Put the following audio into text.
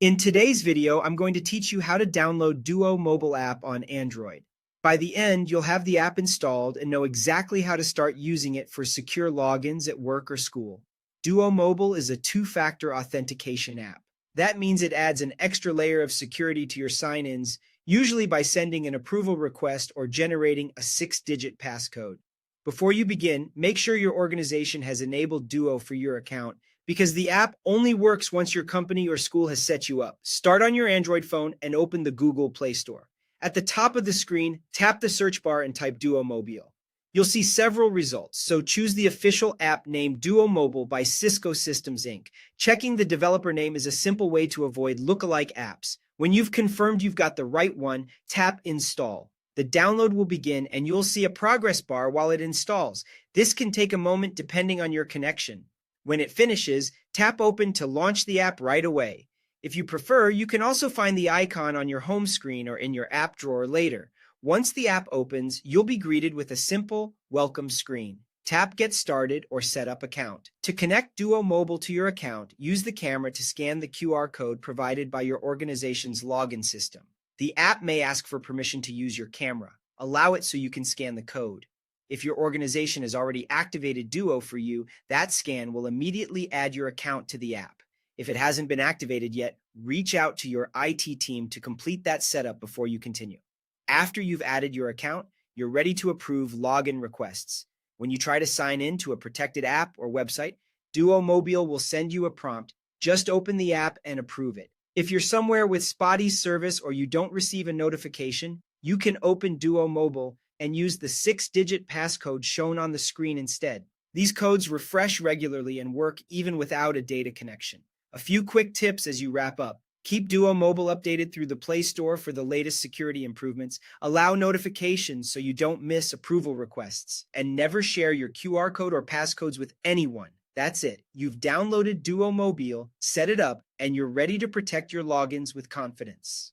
In today's video, I'm going to teach you how to download Duo mobile app on Android. By the end, you'll have the app installed and know exactly how to start using it for secure logins at work or school. Duo Mobile is a two-factor authentication app. That means it adds an extra layer of security to your sign-ins, usually by sending an approval request or generating a 6-digit passcode. Before you begin, make sure your organization has enabled Duo for your account because the app only works once your company or school has set you up. Start on your Android phone and open the Google Play Store. At the top of the screen, tap the search bar and type Duo Mobile. You'll see several results, so choose the official app named Duo Mobile by Cisco Systems Inc. Checking the developer name is a simple way to avoid lookalike apps. When you've confirmed you've got the right one, tap Install. The download will begin and you'll see a progress bar while it installs. This can take a moment depending on your connection. When it finishes, tap Open to launch the app right away. If you prefer, you can also find the icon on your home screen or in your app drawer later. Once the app opens, you'll be greeted with a simple welcome screen. Tap Get Started or Set Up Account. To connect Duo Mobile to your account, use the camera to scan the QR code provided by your organization's login system. The app may ask for permission to use your camera. Allow it so you can scan the code. If your organization has already activated Duo for you, that scan will immediately add your account to the app. If it hasn't been activated yet, reach out to your IT team to complete that setup before you continue. After you've added your account, you're ready to approve login requests. When you try to sign in to a protected app or website, Duo Mobile will send you a prompt. Just open the app and approve it. If you're somewhere with spotty service or you don't receive a notification, you can open Duo Mobile and use the 6-digit passcode shown on the screen instead. These codes refresh regularly and work even without a data connection. A few quick tips as you wrap up. Keep Duo Mobile updated through the Play Store for the latest security improvements. Allow notifications so you don't miss approval requests. And never share your QR code or passcodes with anyone. That's it. You've downloaded Duo Mobile, set it up, and you're ready to protect your logins with confidence.